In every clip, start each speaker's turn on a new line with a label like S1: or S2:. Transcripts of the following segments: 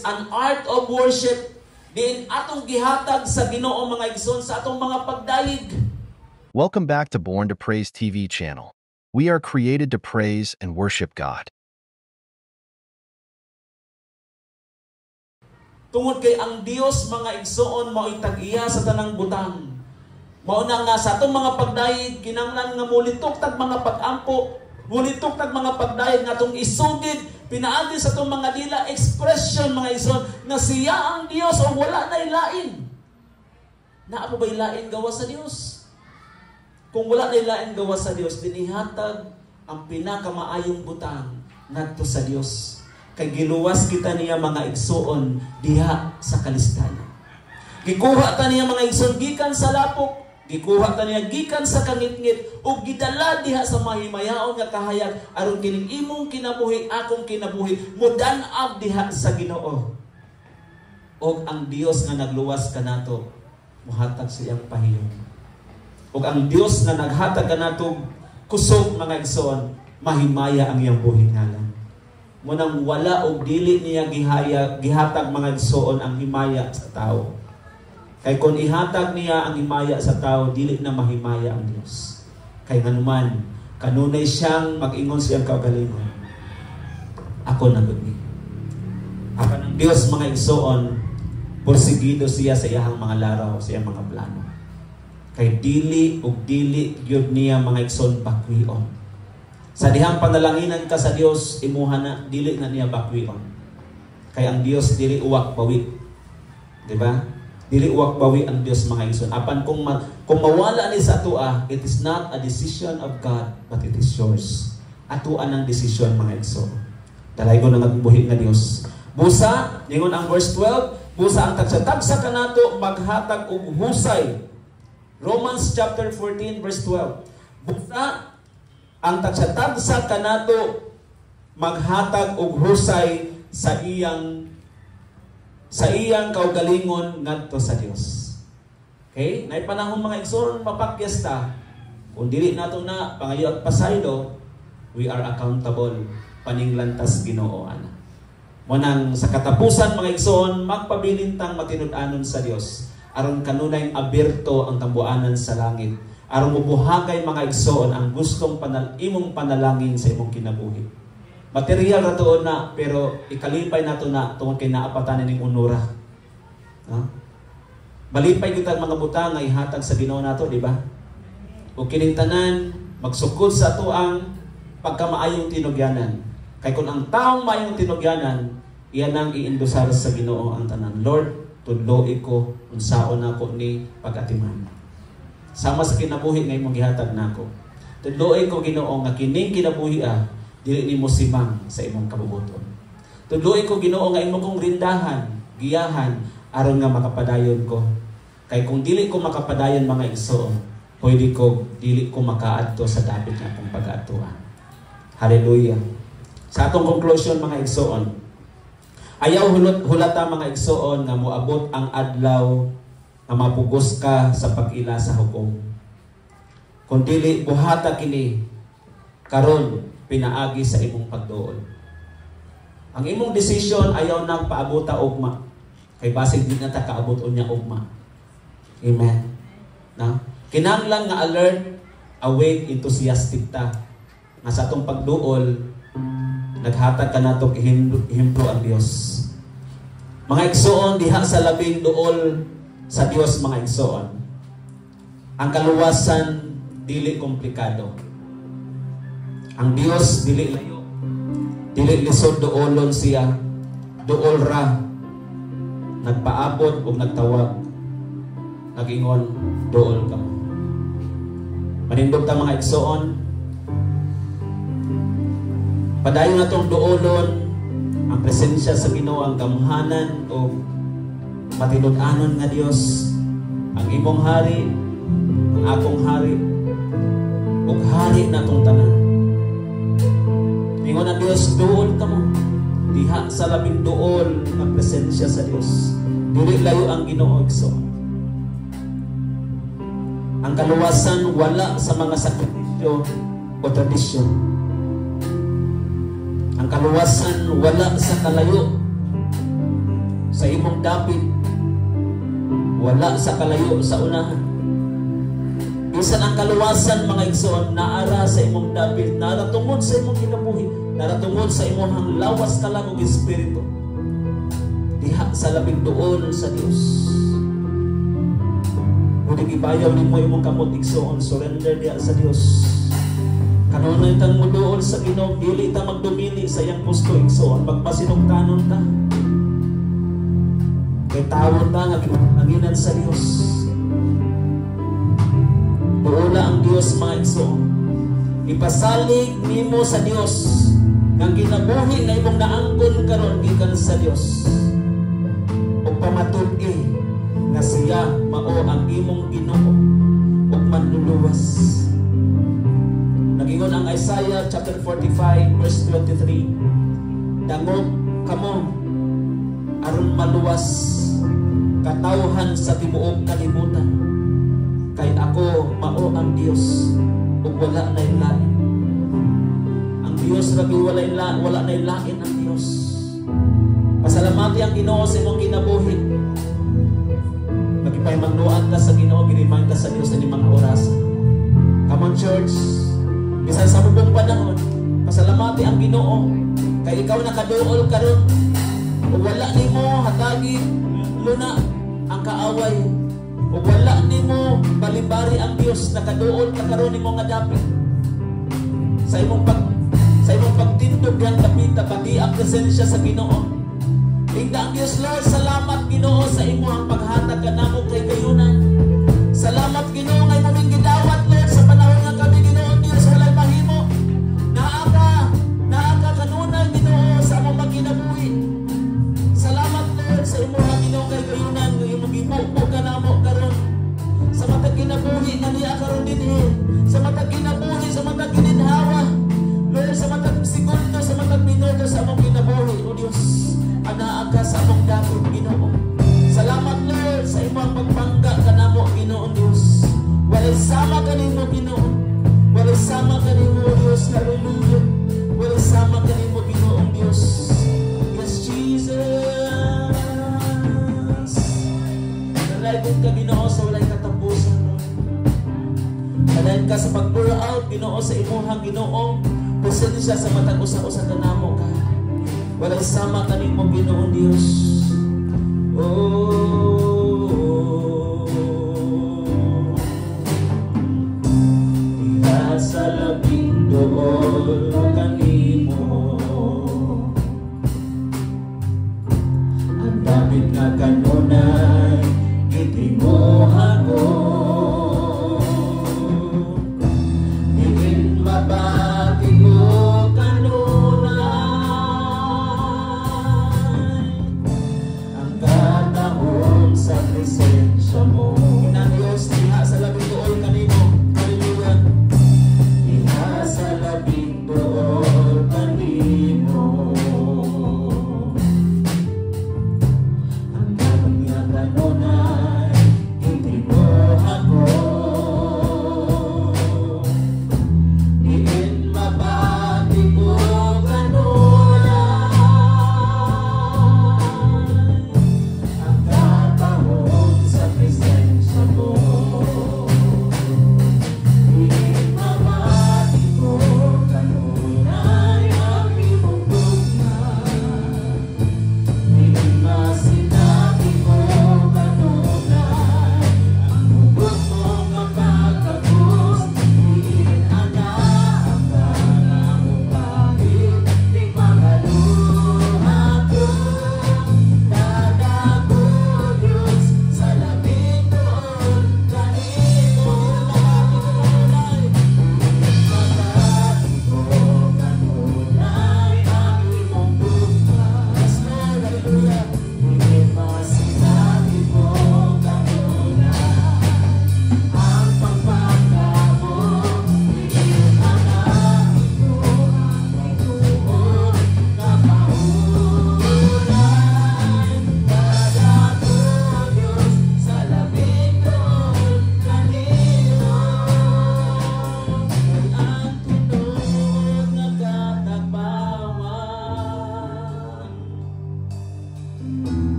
S1: is an art of worship diin atong gihatag sa Ginoo mga igsoon sa atong mga pagdayeg.
S2: Welcome back to Born to Praise TV channel. We are created to praise and worship God.
S1: Tungod kay ang Dios mga igsoon mao'y tag-iya sa tanang butang. Mao na nga sa atong mga pagdayeg kinahanglan nga mulitok tag mga pag-ampo, mulitok tag mga pagdayeg nga atong isugid pinaagi sa atong mga dila expression mga igsoon na siya ang Dios o wala nay lain. Naa po ba'y lain gawa sa Dios? Kung wala nay lain gawa sa Dios, dinihatag ang pinakamaayong butang ngadto sa Dios. Kay giluwas kita niya mga igsoon diha sa kalistanan. Gikuha ta niya mga igsoon gikan sa lapok, gikuha ta niya gikan sa kangitngit ug gidala diha sa mahimayaon nga kahayag aron kining imong kinabuhi akong kinabuhi mudan-ab diha sa Ginoo. Og ang Dios nga nagluwas kanato muhatag sa iyang pahiyon. Og ang Dios nga naghatag kanato kusog mga igsoon mahimaya ang iyang buhing ngalan. Munang wala og dili niya gihatag mga igsoon ang himaya sa tao. Kay kung ihatag niya ang himaya sa tao, dili na mahimaya ang Dios. Kay nganuman, kanunay siyang mag-ingon siyang kaugalingon. Ako na gud ni. Apan ang Dios mga igsoon, porsigido siya sa iyang mga laraw, sa iyang mga plano. Kay dili ug dili gyud niya mga igsoon bakwion. Sa dihang panalanginan ka sa Dios, imuha na, dili na niya bakwion. Kaya ang Dios dili uwak bawi. Diba? Dili uwak bawi ang Dios mga igsoon. Apan kung mawala ni sa atua, it is not a decision of God, but it is yours. Atuan ang decision mga igsoon. Dalay ko na nagbuhi nga Dios. Busa, ningon ang verse 12, busa ang tagsa-tagsa kanato maghatag og husay. Romans chapter 14 verse 12. Busa ang tagsatagsa kanato maghatag og husay sa iyang kaugalingon ngadto sa Dios. Okay? Nay panahon mga igsoon mapakyesta. Kung dili nato na pangayo at pasaylo, we are accountable paninglantas Ginoo ana. Munang sa katapusan mga igsoon magpabilintang matinud-anon sa Dios aron kanunay abierto ang tambuanan sa langit. Aron mubuhagay mga igsoon ang gustong imong panalangin sa imong kinabuhi. Material ra tuon na pero ikalipay nato na tungod kay naapatan ning unura. Malipay gyud mga butang nga ihatag sa Ginoo nato, di ba? Ug kining tanan magsukod sa atuang pagkamaayong tinugyanan. Kay kun ang taong maayong tinugyanan, iyan ang iindusar sa Ginoo ang tanan. Lord, tudloi ko unsaon nako ni pag-atiman. Sama sa kinabuhi nga imong gihatag nako. Tudloy ko Ginoo nga kining kinabuhi dili nimo simang sa imong kabubuton. Tudloy ko Ginoo nga imong kong rindahan, giyahan aron nga makapadayon ko. Kay kung dili ko makapadayon mga igsoon, dili ko makaadto sa dapit nga akong pag-atuan. Hallelujah. Sa atong conclusion mga igsoon, ayaw hulata mga igsoon nga moabot ang adlaw na mapugos ka sa pag-ila sa hukom. Kung dili buhata kini karon pinaagi sa imong pagduol. Ang imong decision ayaw nang paabota ugma. Kay basig di na ta kaabot unya ugma. Amen. Na? Kinahanglan nga alert, awake, enthusiastic ta. Nga sa atong pagduol naghatag ka nato ihemplo ang Dios. Mga igsoon diha sa labing duol sa Dios mga igsoon. Ang kaluwasan dili komplikado. Ang Dios dili layo. Dili lisod duolon siya. Duol ra. Nagpaabot ug nagtawag. Nagingon duol ka. Manindog ta mga igsoon. Padayon natong duolon ang presensya sa Ginoo, ang gamhanan o matinud-anon nga Dios, ang imong hari, ang akong hari, ug hari natong tanan. Ingon ang Dios, duol ka mo. Diha sa labing duol ang presensya sa Dios. Dili layo ang Ginoo igsoon. Ang kaluwasan wala sa mga sakripisyo o tradisyon. Ang kaluwasan wala sa kalayo sa imong dapit, wala sa kalayo sa unahan. Bisan ang kaluwasan mga igsoon, naara sa imong dapit, naratungod sa imong kinabuhi, naratungod sa imong lawas ka lang og espiritu. Diha sa labing duol sa Dios. Kung ibayaw nimo imong kamot igsoon, surrender diha sa Dios. Kanunay tang muduol sa Ginoo, dili ta magdumili sa iyang pusto igsoon, magpasinugtanon ta. Kay tawon ta nga ginanginan sa Dios. Duola ang Dios mga igsoon. Ipasalig nimo sa Dios nga kinabuhi nga imong naangkon karon gikan sa Dios. Ug pamatud-i nga siya mao ang imong Ginoo ug manluluwas. Nagingon ang Isaiah chapter 45 verse 23. Dangog kamo aron maluwas katawhan sa tibuok kalibutan. Kay ako mao ang Dios ug wala na lain. Ang Dios rabi wala na lain ang Dios. Pasalamati ang Ginoo sa imong kinabuhi. Magipay magnuad ka sa Ginoo, girimain ka sa Dios sa mga oras. Come on church. Bisan sa bubong panahon, pasalamati ang Ginoo kay ikaw nakaduol karon ug wala nimo hatagi luna ang kaaway. O wala nimo balibari ang Dios, nakaduol ka karon nimo nga dapit. Sa imong pagtindog yang dapita pati ang presensya sa Ginoo. Tingda ang Dios, Lord, salamat Ginoo sa imong paghatag kanamo kay kayunan. Salamat Ginoo nga imong gidawat Lord sa panahon nga kami Ginoo Dios walay mahimo. Naa kanunay Ginoo sa among magkinabuhi. Salamat Lord sa imong Ginoo kay kayunan nga imong gibuo kanamo karon. Sa matag kinabuhi nga niya karon dinhi, sa matag kinabuhi, sa matag gininhawa, Lord, sa matag segundo, sa matag minuto sa among kinabuhi, O Dios, anaa ka sa among dapit Ginoo. Salamat Lord sa imong pagpangga kanamo Ginoo Dios. Walay sama kanimo Ginoo. Walay sama kanimo Dios. Hallelujah. Walay sama kanimo Ginoo Dios. Yes Jesus. Nalagot ka Ginoo sa walay katapusan. Nalagot ka sa pag-pour out Ginoo sa imong Ginoo. Presensya sa matag usa-usa kanamo ka. Walay sama kanimo Ginoo Dios. Diha sa labing duol kanimo ang dapit nga kanunay gitimuhan ko. Diin mabati ko sa presensya mo. Inang Diyos, diha sa labing duol kanimo. Hallelujah. Diha sa labing duol kanimo. Ang dapit nga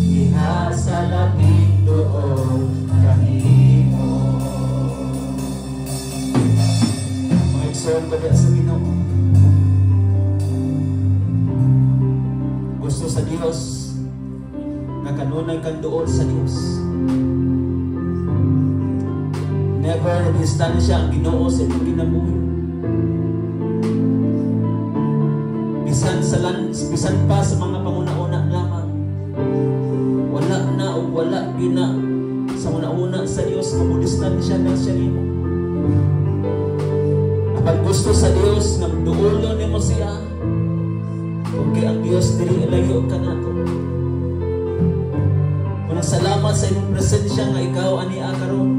S1: Iha sa labing doon kanimo. Mga igsoon ba sa Ginoo? Gusto sa Dios na kanunay kang doon sa Dios. Never distansya ang Ginoo sa iyong kinabuhi. Bisan pa sa mga panguna-una lamang, wala na o wala yun na sa una-una sa Diyos, mabudistansya na siya nimo. Kapag gusto sa Diyos nga duulo ni mo siya, okay ang Diyos dili ilayo ka na to. Unang salamat sa imong presensya nga ikaw ani karon.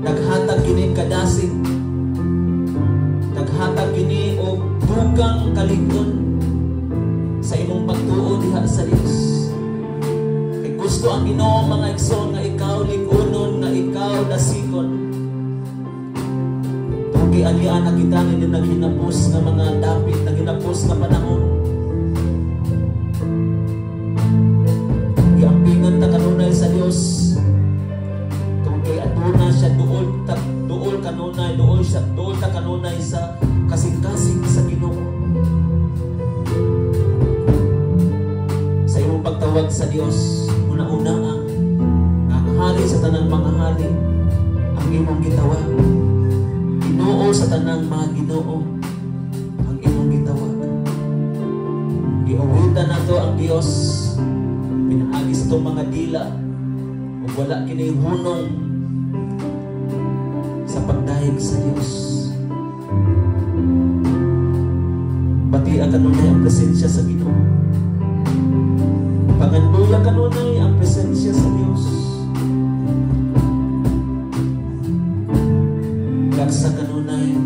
S1: Naghatag kini kadasig, naghatag kini og dugang kalig-on sa imong pagtuo diha sa Dios. Kay gusto ang Ginoo mga igsoon nga ikaw lig-unon, nga ikaw dasikon. Tugi alian na kita nga naghinapos nga mga dapit, naghinapos nga panahon. Giampingan ta kanunay sa Dios. Tugi aduna siya duol kanunay, duol ta kanunay sa kasing-kasing sa Ginoo. Sa imong pagtawag sa Dios, una-una ang hari sa tanang mga hari, ang imong gitawag. Ginoo sa tanang mga Ginoo, ang imong gitawag. Giawitan nato ang Dios, pinaagi sa itong mga dila, o wala kinihunong sa pagdahig sa Dios. Bati ang kanunay ang presensya sa Ginoo. Panganduya kanunay ang presensya sa Dios. Gagsa kanunay